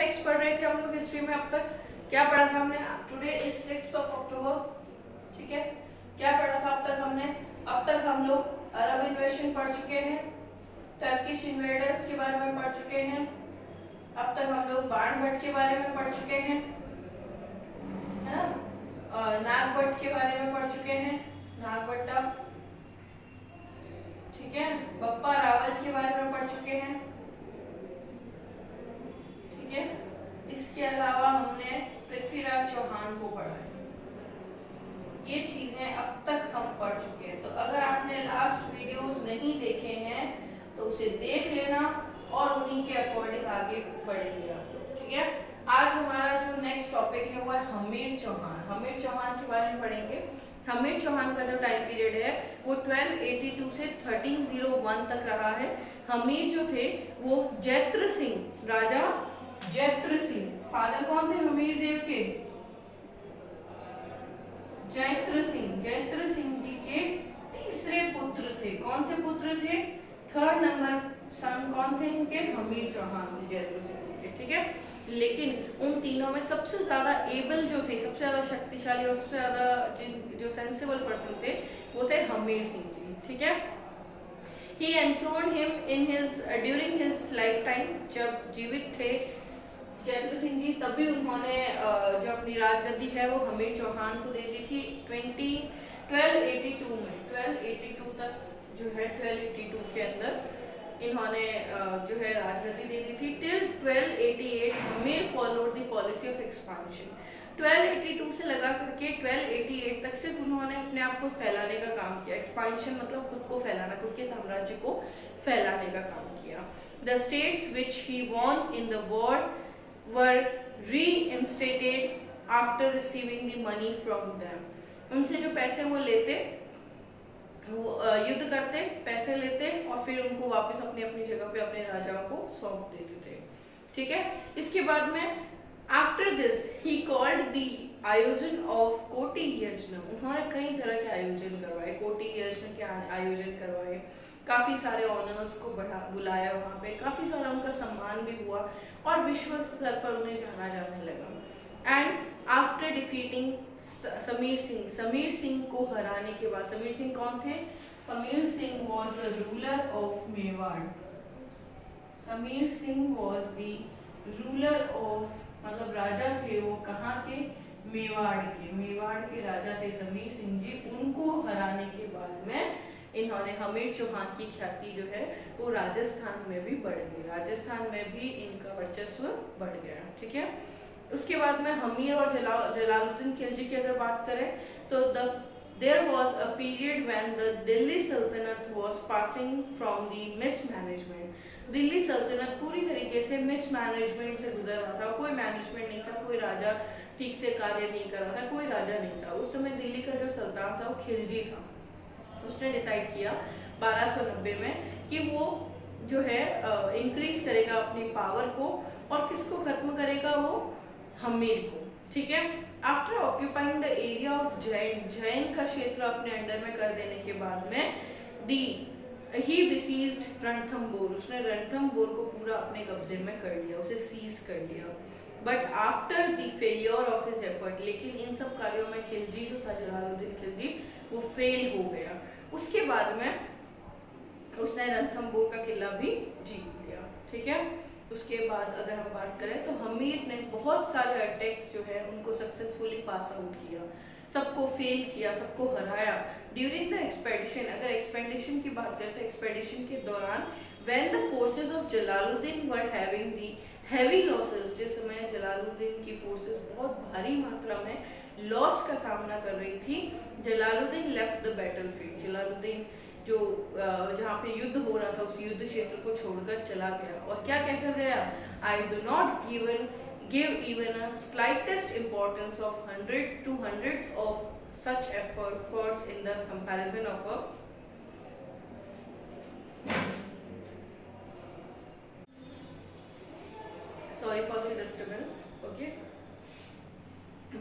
Text पढ़ रहे थे हम लोग हिस्ट्री में। अब तक क्या पढ़ा था हमने? टुडे इज 6 अक्टूबर, ठीक है। क्या पढ़ा था अब तक हमने? अब तक हम लोग अरब इन्वेशन पढ़ चुके हैं, टर्किश इन्वेडर्स के बारे में पढ़ चुके हैं, अब तक हम लोग बाणभट्ट के बारे में पढ़ चुके हैं, है ना, नागभट्ट के बारे में पढ़ चुके हैं, नागभट्टा, ठीक है, बप्पा रावत के बारे में पढ़ चुके हैं, ठीक है। इसके अलावा हमने पृथ्वीराज चौहान को पढ़ा है। ये चीजें अब तक हम पढ़ चुके हैं। तो अगर आपने लास्ट वीडियोस नहीं देखे हैं तो उसे देख लेना और उन्हीं के अकॉर्डिंग आगे बढ़ेंगे आप लोग, ठीक है। आज हमारा जो नेक्स्ट टॉपिक है वो है हमीर चौहान। हमीर चौहान के बारे में पढ़ेंगे। हमीर चौहान का जो टाइम पीरियड है वो 1282 से 1301 तक रहा है। हमीर जो थे वो जैत्र सिंह, राजा जैत्र सिंह, फादर कौन थे हमीर देव के? जैत्र सिंह। जैत्र सिंह जी के तीसरे पुत्र थे। कौन से पुत्र थे? थर्ड नंबर सन कौन थे इनके? हमीर चौहान, जैत्र सिंह के, ठीक है। लेकिन उन तीनों में सबसे ज्यादा एबल जो थे, सबसे ज्यादा शक्तिशाली और सबसे ज्यादा जो सेंसिबल पर्सन थे वो थे हमीर सिंह जी, ठीक है। He enthroned him in his during his lifetime, जब जीवित थे जैत्र सिंह जी तभी उन्होंने जो अपनी राजगद्दी है वो हमीर चौहान को दे दी थी 1282 में। 1282 तक जो है 1282 के अंदर इन्होंने जो है राजगद्दी दे दी थी। Till 1288 Hammir followed the policy of expansion. 1282 से लगा करके 1288 तक सिर्फ उन्होंने अपने आप को फैलाने का काम किया। एक्सपांशन मतलब खुद को फैलाना, खुद के साम्राज्य को फैलाने का काम किया। The states which he won in the war were reinstated after receiving the money from them। उनसे जो पैसे वो लेते, वो युद्ध करते, पैसे लेते और फिर उनको वापस अपनी अपनी जगह पे अपने राजाओं को सौंप देते थे, ठीक है। इसके बाद में after this he called the आयोजन ऑफ कोटि यज्ञ। उन्होंने कई तरह के आयोजन करवाए, कोटि यज्ञ के आयोजन करवाए, काफी सारे ऑनर्स को बुलाया, वहां पे काफी सारा उनका सम्मान भी हुआ और विश्व स्तर पर उन्हें जाना जाने लगा। And after defeating Sameer Singh, Sameer Singh को हराने के बाद, समीर सिंह कौन थे? Sameer Singh was the ruler of Mewar. Sameer Singh was the ruler of, मतलब राजा थे वो कहाँ के? मेवाड़ के। मेवाड़ के राजा थे समीर सिंह जी। उनको हराने के बाद में इन्होंने हमीर चौहान की ख्याति जो है वो राजस्थान में भी बढ़ गई, राजस्थान में भी इनका वर्चस्व बढ़ गया, ठीक है। उसके बाद में हमीर और जलालुद्दीन खिलजी की अगर बात करें तो there was a period when the Delhi सल्तनत was passing from the mismanagement। Delhi सल्तनत पूरी तरीके से मिसमैनेजमेंट से गुजर रहा था। कोई मैनेजमेंट नहीं था, कोई राजा ठीक से कार्य नहीं कर रहा था, कोई राजा नहीं था। उस समय दिल्ली का जो सुल्तान था वो खिलजी था। उसने डिसाइड किया 1290 में कि वो जो है इंक्रीज करेगा अपनी पावर को और किसको खत्म करेगा? वो हमीर को, ठीक है। After occupying the area of Jain, Jain का क्षेत्र अपने अंडर में कर देने के बाद में ही बिसीज्ड रणथंबोर, उसने रणथंबोर को पूरा अपने कब्जे में कर लिया, उसे सीज कर लिया। But after the failure of his effort, लेकिन इन सब कार्यों में खिलजी जो था, जलालुद्दीन खिलजी, वो फेल हो गया। उसके बाद में उसने रणथंबोर का किला भी जीत लिया, ठीक है। उसके बाद अगर हम बात करें तो हमीर ने बहुत सारे अटैक्स जो है उनको सक्सेसफुली पास आउट किया, सबको फेल किया, सबको हराया। ड्यूरिंग द एक्सपेडिशन, अगर एक्सपेडिशन की बात करें तो एक्सपेडिशन के दौरान when the forces of Jalaluddin were having the heavy losses, जिस समय जलालुद्दीन की फोर्सेस बहुत भारी मात्रा में लॉस का सामना कर रही थी, Jalaluddin left the battlefield. Jalaluddin जो जहाँ पे युद्ध हो रहा था उस युद्ध क्षेत्र को छोड़कर चला गया और क्या कहकर गया? I do not give even a slightest importance of 100 to hundreds of such efforts in the comparison of a sorry for the disturbance, okay।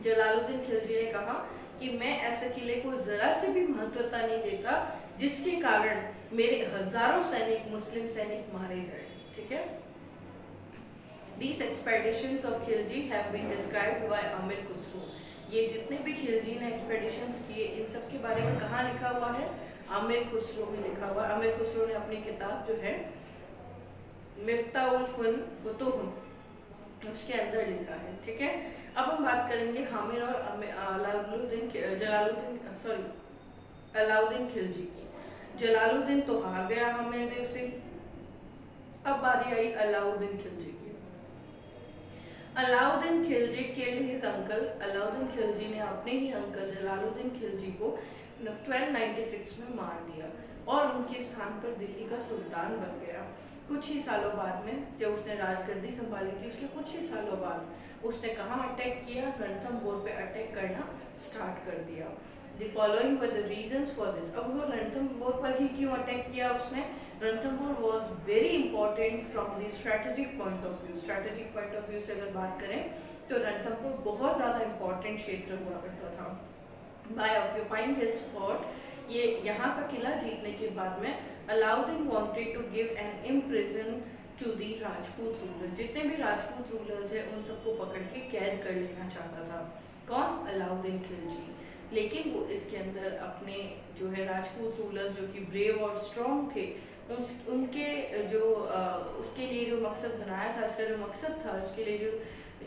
Jalaluddin Khilji ने कहा कि मैं ऐसे किले को जरा से भी महत्वता नहीं देता जिसके कारण मेरे हजारों सैनिक, मुस्लिम सैनिक मारे जाए, ठीक है। These expeditions of Khilji have been described by अमीर खुसरो। ये जितने भी खिलजी ने एक्सपेडिशंस किए इन सब के बारे में कहाँ लिखा हुआ है? अमीर खुसरो में लिखा हुआ है। अमीर खुसरो ने अपनी किताब जो है मिफ्ताहुल फुतूह उसके अंदर लिखा है। ठीक है, अब हम बात करेंगे हामिर और अलाउद्दीन खिलजी की। जलालुद्दीन तो हार गया हामिर देव से। अब बारी आई अलाउद्दीन खिलजी की। Alauddin Khilji killed his uncle. Alauddin Khilji ने अपने ही अंकल जलालुद्दीन खिलजी को 1296 में मार दिया और उनके स्थान पर दिल्ली का सुल्तान बन गया। कुछ ही सालों बाद में जब उसने राजगद्दी संभाली थी, उसके कुछ ही सालों बाद उसने कहाँ अटैक किया? रणथंभौर पे अटैक करना स्टार्ट कर दिया। The following were the reasons for this। अब वो रणथंभौर पर ही क्यों अटैक किया उसने? Ranthambore was very important from the strategic point of view। strategic point of view से अगर बात करें तो रणथंभौर बहुत ज़्यादा important क्षेत्र हुआ करता था। By occupying his fort, ये यहाँ का किला जीतने के बाद में Alauddin wanted to give an imprison to the Rajput rulers. जितने भी राजपूत रूलर्स हैं उन सबको पकड़ के कैद कर लेना चाहता था। कौन? अलाउद्दीन खिलजी। लेकिन वो इसके अंदर अपने जो है राजपूत रूलर्स जो कि ब्रेव और स्ट्रॉन्ग थे उनके जो उसके लिए जो मकसद बनाया था, इसका जो मकसद था उसके लिए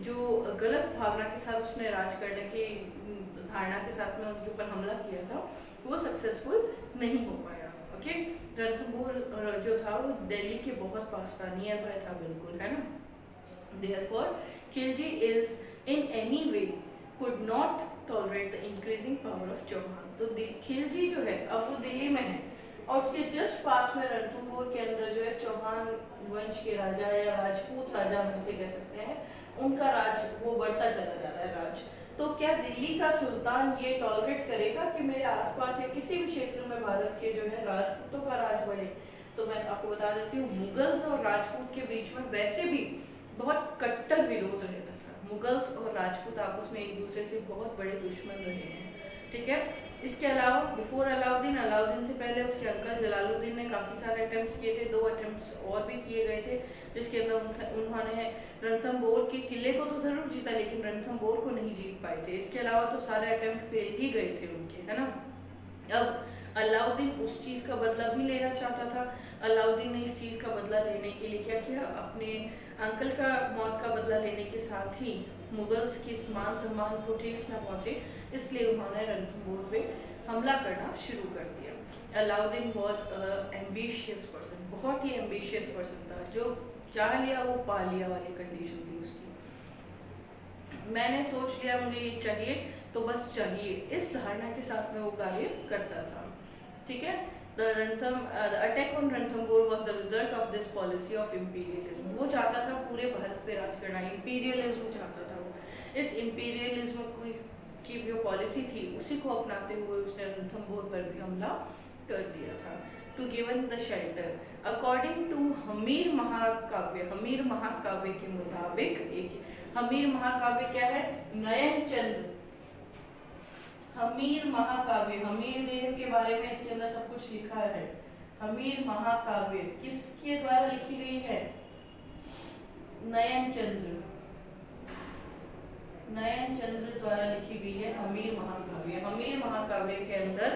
जो गलत भावना के साथ उसने राज करने की धारणा के साथ में उनके ऊपर हमला किया था वो सक्सेसफुल नहीं हो पाया। ओके, रणथंभौर जो था वो दिल्ली के बहुत पास था, नियर बाय था बिल्कुल, है ना। Therefore, Khilji is in any way could not tolerate the increasing power of Chauhan. तो खिलजी जो है अब वो दिल्ली में है और उसके जस्ट पास में रणथंभौर के अंदर जो है चौहान वंश के राजा या राजपूत राजा हम जिसे कह सकते हैं उनका राज वो बढ़ता चला जा रहा है राज। तो क्या दिल्ली का सुल्तान ये टॉलरेट करेगा कि मेरे आसपास या किसी भी क्षेत्र में भारत के जो है राजपूतों का राज बढ़े? तो मैं आपको बता देती हूँ मुगल्स और राजपूत के बीच में वैसे भी बहुत कट्टर विरोध रहता था। मुगल्स और राजपूत आपस में एक दूसरे से बहुत बड़े दुश्मन रहे हैं। ठीक है, इसके अलावा बिफोर अलाउद्दीन से पहले उसके अंकल जलालुद्दीन ने काफ़ी सारे अटेम्प्ट्स किए थे। 2 अटेम्प्ट्स और भी किए गए थे जिसके अंदर उन्होंने रणथंभौर के किले को तो जरूर जीता लेकिन रणथंभौर को नहीं जीत पाए थे। इसके अलावा तो सारे अटेम्प्ट फेल ही गए थे उनके, है ना। अब अलाउद्दीन उस चीज़ का बदला भी लेना चाहता था। अलाउद्दीन ने इस चीज़ का बदला लेने के लिए क्या किया? अपने अंकल का मौत का बदला लेने के साथ ही मुगल्स के मान सम्मान को ठेस न पहुंचे इसलिए उन्होंने रणथंभौर पे हमला करना शुरू कर दिया। अलाउद्दीन वॉज एम्बिशियस पर्सन, बहुत ही एम्बिशियस पर्सन था। जो चाह लिया वो पा लिया वाली कंडीशन थी उसकी। मैंने सोच लिया मुझे ये चाहिए तो बस चाहिए, इस धारणा के साथ में वो कार्य करता था। ठीक है, The attack on Ranthambore was the result of this policy of imperialism। वो चाहता था पूरे भारत पे राज करना, imperialism चाहता था वो। इस imperialism की जो पॉलिसी थी उसी को अपनाते हुए उसने रणथंभौर पर भी हमला कर दिया था। To given the shelter, according to Hamir महाकाव्य के मुताबिक, हमीर महाकाव्य क्या है? नयनचंद्र हमीर महाकाव्य, हमीर देव के बारे में इसके अंदर सब कुछ लिखा है। हमीर महाकाव्य किसके द्वारा लिखी गई है? नयनचंद्र द्वारा लिखी गई है हमीर महाकाव्य। हमीर महाकाव्य के अंदर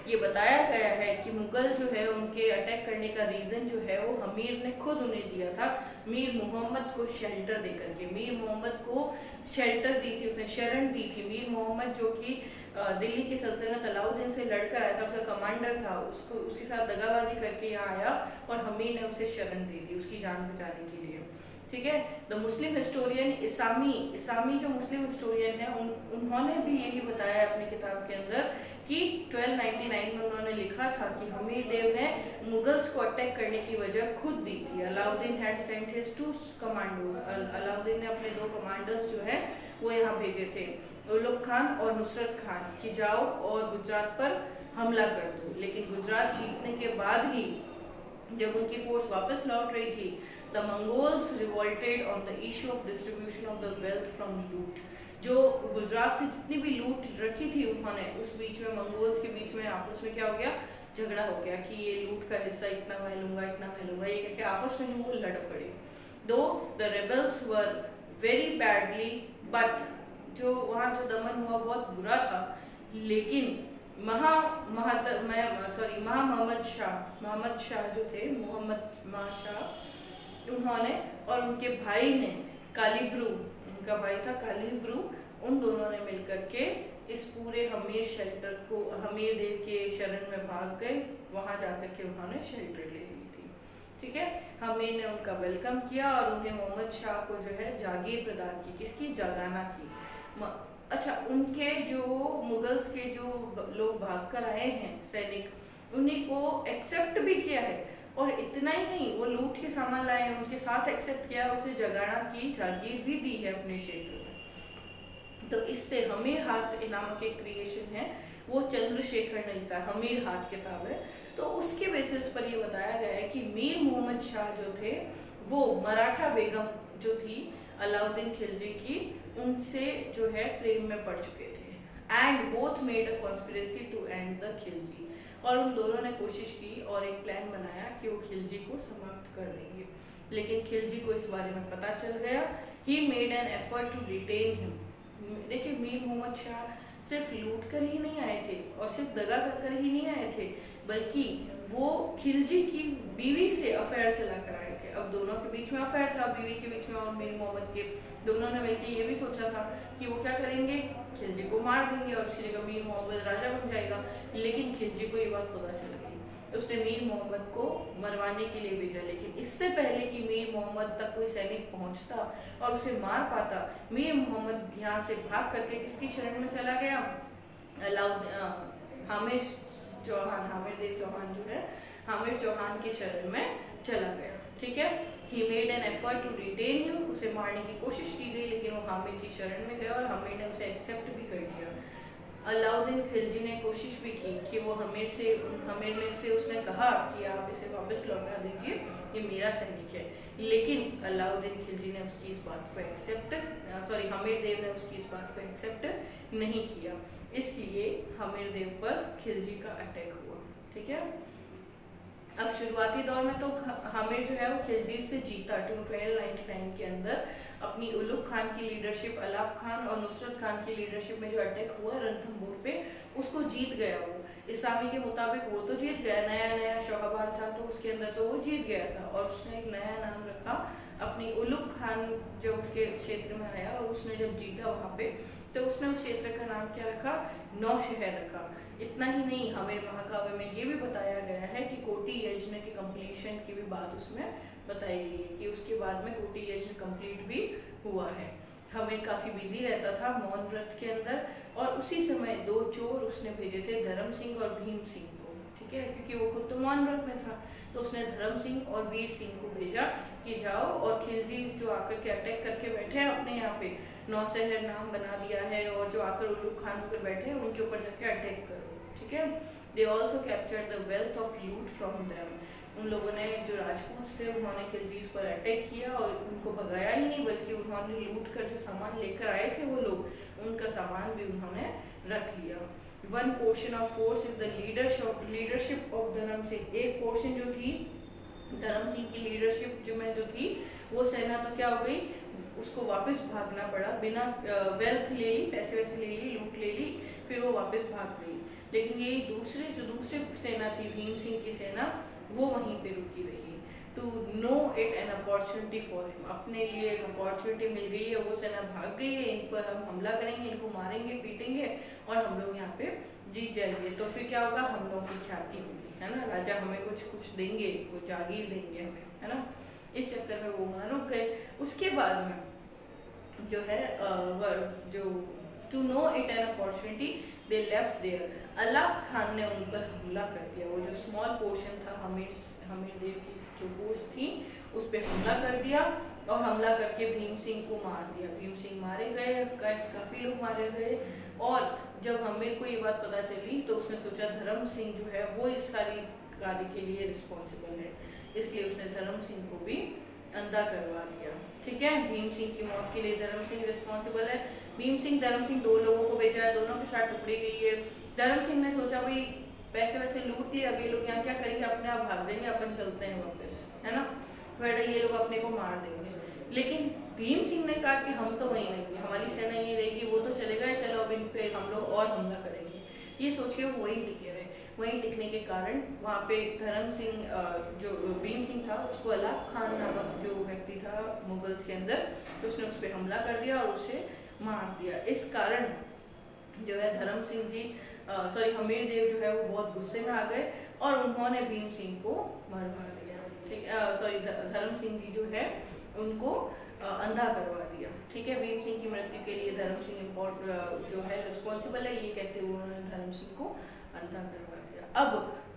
ये बताया गया है कि मुगल जो है उनके अटैक करने का रीजन जो है वो हमीर ने खुद उन्हें दिया था, मीर मोहम्मद को शेल्टर देकर के। मीर मोहम्मद को शेल्टर दी थी, उसने शरण दी थी। मीर मोहम्मद जो कि दिल्ली की सल्तनत अलाउद्दीन से लड़कर आया था, उसका कमांडर था, उसको उसके साथ दगाबाजी करके यहाँ आया और हमीर ने उसे शरण दे दी उसकी जान बचाने के लिए। ठीक है, द मुस्लिम हिस्टोरियन इसामी जो मुस्लिम हिस्टोरियन है उन्होंने भी यही बताया अपनी किताब के अंदर कि 1299 में उन्होंने लिखा था कि हमीर देव ने मुगल्स को अटैक करने की वजह खुद दी थी। Alauddin had sent his 2 commandos. Alauddin ने अपने 2 कमांडर्स जो है वो यहाँ भेजे थे, उलुग खान और नुसरत खान, कि जाओ और गुजरात पर हमला कर दो। लेकिन गुजरात जीतने के बाद ही जब उनकी फोर्स वापस लौट रही थी, the Mongols revolted on the issue of distribution of the wealth from लूट। जो गुजरात से जितनी भी लूट रखी थी उन्होंने, उस बीच में मंगोल्स के बीच में आपस में क्या हो गया? झगड़ा हो गया कि ये लूट का हिस्सा इतना मैं लूंगा, इतना मैं लूंगा, ये कहकर आपस में वो लड़ पड़े। दो the rebels were very badly, but जो वहाँ जो दमन हुआ बहुत बुरा था, लेकिन मोहम्मद शाह जो थे, मोहम्मद शाह, उन्होंने और उनके भाई ने, कालीब्रू उनका भाई था, कालीब्रू, उन दोनों ने मिलकर के इस पूरे हमीर शेल्टर को, हमीर देव के शरण में भाग गए। वहां जाकर के उन्होंने शेल्टर ले ली थी। ठीक है, हमीर ने उनका वेलकम किया और उन्हें मोहम्मद शाह को जो है जागीर प्रदान की, किसकी, जागाना की। अच्छा, उनके जो मुगल्स के जो लोग भाग कर आए हैं सैनिक, उन्हीं को एक्सेप्ट भी किया है, और इतना ही नहीं, वो लूट के सामान लाए हैं, उनके साथ एक्सेप्ट किया, उसे जगाना की जागीर भी दी है अपने क्षेत्र में। तो इससे हमीर हाथ नामक एक क्रिएशन है, वो चंद्रशेखर ने लिखा, हमीर हाथ किताब है। तो उसके बेसिस पर ये बताया गया है कि मीर मोहम्मद शाह जो थे, वो मराठा बेगम जो थी अलाउद्दीन खिलजी की, उनसे जो है प्रेम में पड़ चुके थे। And both made a conspiracy to end the Khilji, और उन दोनों ने कोशिश की और एक प्लान बनाया कि वो खिलजी को समाप्त कर देंगे। लेकिन खिलजी को इस बारे में पता चल गया। He made an effort to retain him. देखिए, मीर मोहम्मद शाह सिर्फ लूट कर ही नहीं आए थे और सिर्फ दगा कर ही नहीं आए थे, बल्कि वो खिलजी की बीवी से अफेयर चला कर आए थे। अब दोनों के बीच में अफेयर था, बीवी के बीच में और मीर मोहम्मद के। दोनों ने मिलकर ये भी सोचा था कि वो क्या करेंगे, खिलजी को मार देंगे और उसकी जगह मीर मोहम्मद राजा बन जाएगा। लेकिन खिलजी को ये बात पता चल गई, उसने मीर मोहम्मद को मरवाने के लिए भेजा। लेकिन इससे पहले कि मीर मोहम्मद तक कोई सैनिक पहुंचता और उसे मार पाता, मीर मोहम्मद यहाँ से भाग करके किसकी शरण में चला गया, हामिर देव चौहान जो है, हामिर चौहान की शरण में चला गया। ठीक है, he made an effort to retain him, उसे मारने की कोशिश की गई, लेकिन वो हामिर की शरण में गया और हामिर ने उसे एक्सेप्ट भी कर लिया। अलाउद्दीन खिलजी ने कोशिश भी की कि वो हमीर में से उसने कहा कि आप इसे वापस लौटा दीजिए, ये मेरा सैनिक है। लेकिन अलाउद्दीन खिलजी ने उसकी इस बात को हमीर देव ने उसकी इस बात को एक्सेप्ट नहीं किया। इसलिए हमीर देव पर खिलजी का अटैक हुआ। ठीक है, अब शुरुआती दौर में तो हमीर जो है वो खिलजी से जीता। 1299 के अंदर अपनी उलुग खान की लीडरशिप, अलाप खान और नुसरत खान की लीडरशिप में जो अटैक हुआ रणथंभौर पे, उसको जीत गया वो। इस्लामी के मुताबिक वो तो जीत गया, नया शौहबार था तो उसके अंदर तो वो जीत गया था। और उसने एक नया नाम रखा अपनी उलुग खान, जब उसके क्षेत्र में आया और उसने जब जीता वहाँ पे, तो उसने उस क्षेत्र का नाम क्या रखा, नौशहर रखा। इतना ही नहीं, हमें महाकाव्य में ये भी बताया गया है कि कोटि यज्ञ के कंप्लीशन की भी बात उसमें बताई गई है कि उसके बाद में कोटि यज्ञ कंप्लीट भी हुआ है। हमें काफी बिजी रहता था मौन व्रत के अंदर, और उसी समय 2 चोर उसने भेजे थे, धर्म सिंह और भीम सिंह को। ठीक है, क्योंकि वो खुद तो मौन व्रत में था, तो उसने धर्म सिंह और वीर सिंह को भेजा कि जाओ और खिलजी जो आकर के अटैक करके बैठे हैं अपने यहाँ पे, नौशहर नाम बना दिया है, और जो आकर उलुग खान होकर बैठे हैं उनके ऊपर जाके अटैक करो। ठीक है, they also captured the wealth of लूट फ्रॉम देम। उन लोगों ने, जो राजपूत थे, उन्होंने खिलजी पर अटैक किया और उनको भगाया ही नहीं, बल्कि उन्होंने लूट कर जो सामान लेकर आए थे वो लोग, उनका सामान भी उन्होंने रख लिया। One portion of force is the leadership of धर्म सिंह। एक पोर्शन जो थी धर्म सिंह की लीडरशिप जो थी, वो सेना तो क्या हो गई, उसको वापस भागना पड़ा। बिना वेल्थ ले ली, पैसे वैसे ले ली, लूट ले ली, फिर वो वापस भाग गई। लेकिन ये दूसरी सेना थी, भीम सिंह की सेना, वो वहीं पे रुकी रही। To know it an opportunity for him, अपने लिए एक अपॉर्चुनिटी मिल गई है, वो सेना भाग गई है, इन पर हम हमला करेंगे, इनको मारेंगे, पीटेंगे और हम लोग यहाँ पे जीत जाएंगे। तो फिर क्या होगा, हम लोगों की ख्याति होगी, है ना, राजा हमें कुछ देंगे, कुछ जागीर देंगे हमें, है ना। इस चक्कर में वो वहाँ रुक गए। उसके बाद में जो है जो to know it an opportunity they left there. Alap Khan ने उन पर हमला कर दिया। वो जो स्मॉल पोर्शन था हमीर देव की जो फोर्स थी, उस पर हमला कर दिया और हमला करके भीम सिंह को मार दिया। भीम सिंह मारे गए, काफी लोग मारे गए। और जब हमीर को ये बात पता चली तो उसने सोचा धर्म सिंह जो है वो इस सारी कार्य के लिए रिस्पॉन्सिबल है, इसलिए उसने धर्म सिंह को भी अंधा करवा दिया। ठीक है, भीम सिंह की मौत के लिए धर्म सिंह रिस्पॉन्सिबल है। भीम सिंह, धर्म सिंह 2 लोगों को भेजा है, दोनों के साथ टुकड़ी गई है। धर्म सिंह ने सोचा भाई पैसे वैसे लूट लिए, अब ये लोग यहाँ क्या करेंगे, अपने आप भाग देंगे, अपन चलते हैं वापस, है ना, बट ये लोग अपने को मार देंगे। लेकिन भीम सिंह ने कहा कि हम तो वहीं रहेंगे, हमारी सेना यहीं रहेगी, वो तो चले गए, चलो अब इन पे हम लोग और हमला करेंगे। ये सोच के वो वहीं टिके रहे। वहीं टिकने के कारण वहाँ पे धर्म सिंह जो भीम सिंह था उसको अलाप खान नामक जो व्यक्ति था मुगल्स के अंदर, तो उसने उस पर हमला कर दिया और उसे मार दिया। इस कारण जो है धर्म सिंह जी हमीर देव जो है वो बहुत गुस्से में आ गए और उन्होंने भीम सिंह को मरवा दिया। ठीक धर्म सिंह जी जो है उनको अंधा करवा दिया। ठीक है, भीम सिंह की मृत्यु के लिए धर्म सिंह जो है रिस्पॉन्सिबल है, ये कहते हुए उन्होंने धर्म सिंह को अंधा करवा दिया। अब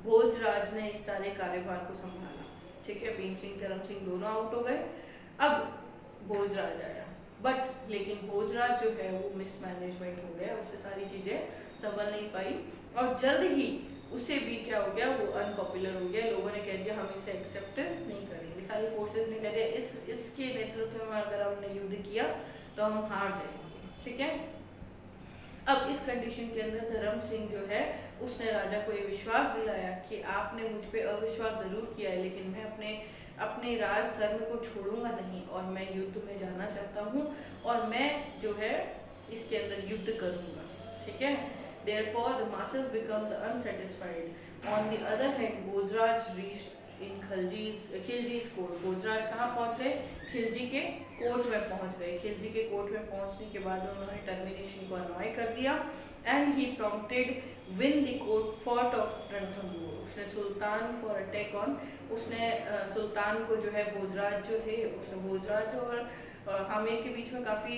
भोजराज ने इस सारे कार्यभार को संभाला। ठीक है, भीम सिंह धर्म सिंह दोनों आउट हो गए। अब भोजराज आया, बट लेकिन भोजराज जो है वो मिसमैनेजमेंट हो गया, उससे सारी चीजें संभल नहीं पाई और जल्द ही उससे भी क्या हो गया, वो अनपॉपुलर हो गया। लोगों ने कह दिया हम इसे एक्सेप्ट नहीं करेंगे, सारी फोर्सेस ने कह दिया इसके नेतृत्व में अगर हमने युद्ध किया तो हम हार जाएंगे। ठीक है, अब इस कंडीशन के अंदर धर्म सिंह जो है उसने राजा को ये विश्वास दिलाया कि आपने मुझ पे अविश्वास जरूर किया है, लेकिन मैं अपने राज धर्म को छोड़ूंगा नहीं और मैं युद्ध में जाना चाहता हूँ और मैं जो है इसके अंदर युद्ध करूंगा। ठीक है, therefore the masses become the unsatisfied. On the other hand, Bhojraj reached in खिलजी's court. Bhojraj कहाँ पहुँच गए? खिलजी के कोर्ट में पहुँच गए। खिलजी के कोर्ट में पहुँचने के बाद उन्होंने टर्मिनेशन को अनॉय कर दिया and he prompted win the court fort of Ranthambore. उसने सुल्तान फॉर अटैक ऑन, उसने सुल्तान को जो है भोजराज जो थे, उसने भोजराज और आमिर के बीच में काफ़ी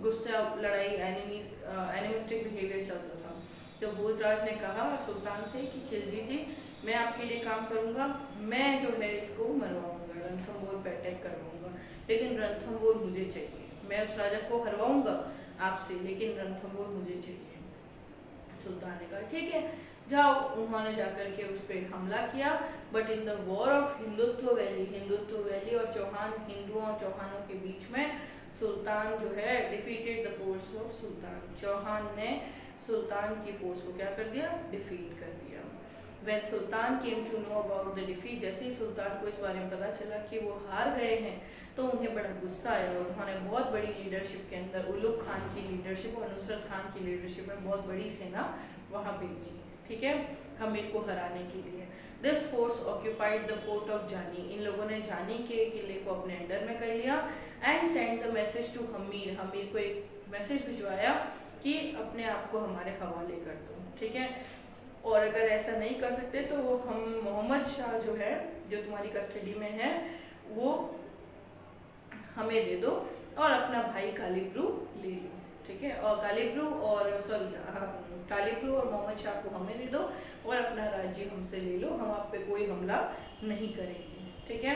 गुस्सा, लड़ाई, एनिमिस्टिक बिहेवियर चलता था। तो भोजराज ने कहा सुल्तान से कि खिलजी जी मैं आपके लिए काम करूंगा, मैं जो है इसको मरवाऊंगा, रणथंबोर पे अटैक करवाऊंगा, लेकिन रणथंबोर मुझे चाहिए। मैं उस राजा को हरवाऊंगा आपसे, लेकिन रणथंबोर मुझे चाहिए। सुल्तान ने कहा ठीक है जाओ। उन्होंने जाकर के उस पर हमला किया। But in the war of Hindutva valley और हिंदुओं और चौहानों के बीच में सुल्तान जो है defeated the force of sultan. Chauhan ने सुल्तान की फोर्स को क्या कर दिया? डिफीट कर दिया। When Sultan came to know about the defeat, जैसे ही सुल्तान को इस बारे में पता चला कि वो हार गए हैं तो उन्हें बड़ा गुस्सा आया और उन्होंने बहुत बड़ी लीडरशिप के अंदर उलुग खान की लीडरशिप और नुसरत खान की लीडरशिप में बहुत बड़ी सेना वहाँ भेजी। ठीक है, हमीर को हराने के लिए। This force occupied the fort of जानी। इन लोगों ने जानी के किले को अपने अंडर में कर लिया and send the message to Hammir. Hammir को एक मैसेज भिजवाया कि अपने आप को हमारे हवाले कर दो। ठीक है, और अगर ऐसा नहीं कर सकते तो हम मोहम्मद शाह जो है, जो तुम्हारी कस्टडी में है, वो हमें दे दो और अपना भाई कालीब्रू ले लो। ठीक है, और कालीब्रू और मोहम्मद शाह को हमें दे दो और अपना राज्य हमसे ले लो, हम आप पे कोई हमला नहीं करेंगे। ठीक है,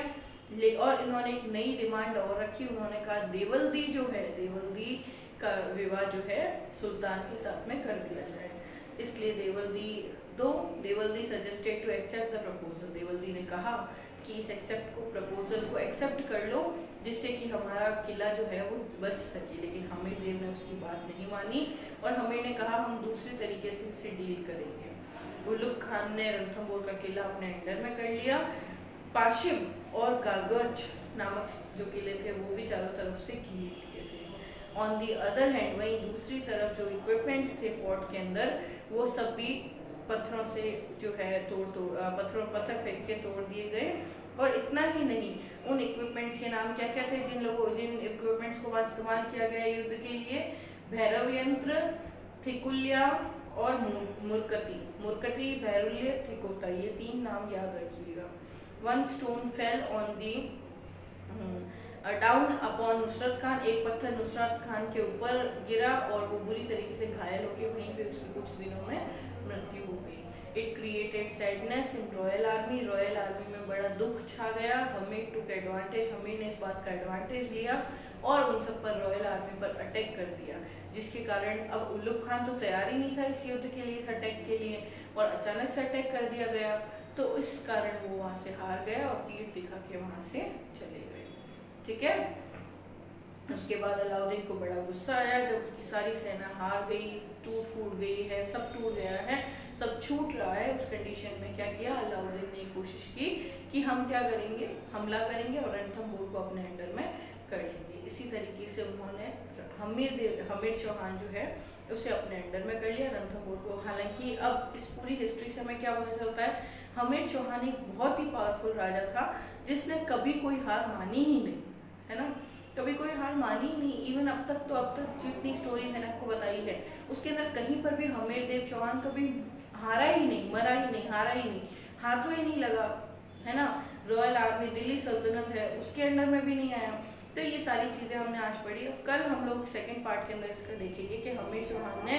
और इन्होंने एक नई डिमांड और रखी। उन्होंने कहा देवल्दी जो है, देवल्दी का विवाह जो है सुल्तान के साथ में कर दिया जाए। इसलिए Devaldi suggested to accept the proposal. Devaldi ने कहा कि इस प्रपोजल को एक्सेप्ट कर लो जिससे कि हमारा किला जो है वो बच सके। लेकिन हमीर देव ने उसकी बात नहीं मानी और हमीर ने कहा हम दूसरे तरीके से इससे डील करेंगे। उलुग खान ने रणथंबोर का किला अपने अंडर में कर लिया। पाशिम और गागर्ज नामक जो किले थे वो भी चारों तरफ से घेर लिए थे। ऑन दी अदर हैंड, वहीं दूसरी तरफ जो इक्विपमेंट्स थे फोर्ट के अंदर वो सब भी पत्थरों से जो है पत्थर फेंक के तोड़ दिए गए। और इतना ही नहीं, उन इक्विपमेंट्स के नाम क्या क्या थे जिन इक्विपमेंट्स को इस्तेमाल किया गया युद्ध के लिए? भैरव यंत्र, थिकुल्या और मुरकटी, भैरुल्य, थिकोता, ये 3 नाम याद रखिएगा। One stone fell on the down upon Nusrat Khan. एक पत्थर नुसरत खान के ऊपर गिरा और वो बुरी तरीके से घायल होकर वहीं पे उसकी कुछ दिनों में मृत्यु हो गई। It created sadness in royal army. Royal army में बड़ा दुख छा गया। हमीर टुक एडवांटेज, हमीर ने इस बात का एडवांटेज लिया और उन सब पर रॉयल आर्मी पर अटैक कर दिया, जिसके कारण अब उलुग खान तो तैयार ही नहीं था इस युद्ध के लिए, इस अटैक के लिए, और अचानक से अटैक कर दिया गया। तो इस कारण वो वहां से हार गया और पीठ दिखा के वहां से चले गए। ठीक है, उसके बाद अलाउद्दीन को बड़ा गुस्सा आया जब उसकी सारी सेना हार गई, टूट फूट गई है, सब टूट गया है, सब छूट रहा है। उस कंडीशन में क्या किया अलाउद्दीन ने कोशिश की कि हम क्या करेंगे, हमला करेंगे और रणथंबोर को अपने अंडर इसी तरीके से उन्होंने हमीर चौहान जो है उसे अपने अंडर में कर लिया, रणथंभौर को। हालांकि अब इस पूरी हिस्ट्री से हमें क्या पता चलता है, हमीर चौहान एक बहुत ही पावरफुल राजा था जिसने कभी कोई हार मानी ही नहीं, है ना, कभी कोई हार मानी ही नहीं। इवन अब तक जितनी स्टोरी मैंने आपको बताई है उसके अंदर कहीं पर भी हमीरदेव चौहान कभी हारा ही नहीं, मरा ही नहीं, हारा ही नहीं, हाथों ही नहीं लगा, है ना। रॉयल आर्मी, दिल्ली सल्तनत है, उसके अंडर में भी नहीं आया। तो ये सारी चीज़ें हमने आज पढ़ी। कल हम लोग सेकंड पार्ट के अंदर इसका देखेंगे कि हमीर चौहान ने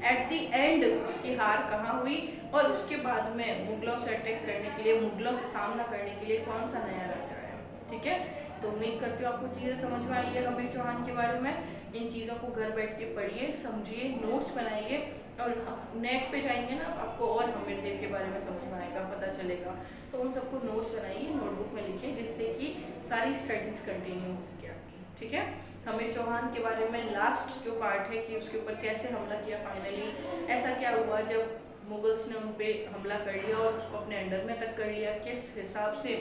एट द एंड उसकी हार कहाँ हुई और उसके बाद में मुगलों से अटैक करने के लिए, मुगलों से सामना करने के लिए कौन सा नया राजा आया। ठीक है, तो उम्मीद करती हूँ आपको चीज़ें समझ में आई है हमीर चौहान के बारे में। इन चीज़ों को घर बैठ के पढ़िए, समझिए, नोट्स बनाइए और नेट पे जाएंगे ना आपको और हमीरदेव के बारे में समझ में आएगा, पता चलेगा। तो उन सबको नोट्स बनाइए, नोटबुक में लिखिए, जिससे कि सारी स्टडीज कंटिन्यू हो सके आपकी। ठीक है, हमीर चौहान के बारे में लास्ट जो पार्ट है कि उसके ऊपर कैसे हमला किया, फाइनली ऐसा क्या हुआ जब मुगल्स ने उन पर हमला कर लिया और उसको अपने अंडर में तक कर लिया, किस हिसाब से,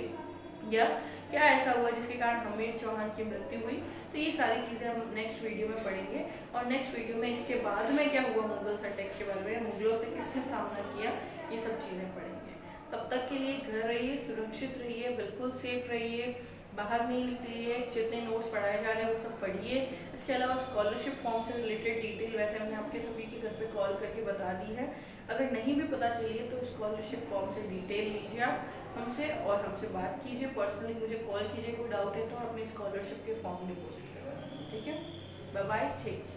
या क्या ऐसा हुआ जिसके कारण हमीर चौहान की मृत्यु हुई। तो ये सारी चीज़ें हम नेक्स्ट वीडियो में पढ़ेंगे और नेक्स्ट वीडियो में इसके बाद में क्या हुआ मुगल्स अटैक के बारे में, मुगलों से किसने सामना किया, ये सब चीज़ें पढ़ेंगे। तब तक के लिए घर रहिए, सुरक्षित रहिए, बिल्कुल सेफ रहिए, बाहर नहीं निकलिए, जितने नोट्स पढ़ाए जा रहे हैं वो सब पढ़िए। इसके अलावा स्कॉलरशिप फॉर्म से रिलेटेड डिटेल वैसे मैंने आपके सभी के घर पे कॉल करके बता दी है, अगर नहीं भी पता चली है तो स्कॉलरशिप फॉर्म से डिटेल लीजिए आप हमसे और हमसे बात कीजिए, पर्सनली मुझे कॉल कीजिए, कोई डाउट है तो अपनी स्कॉलरशिप के फॉर्म डिपोजिट करवा दीजिए। ठीक है, बाय बाय, टेक केयर।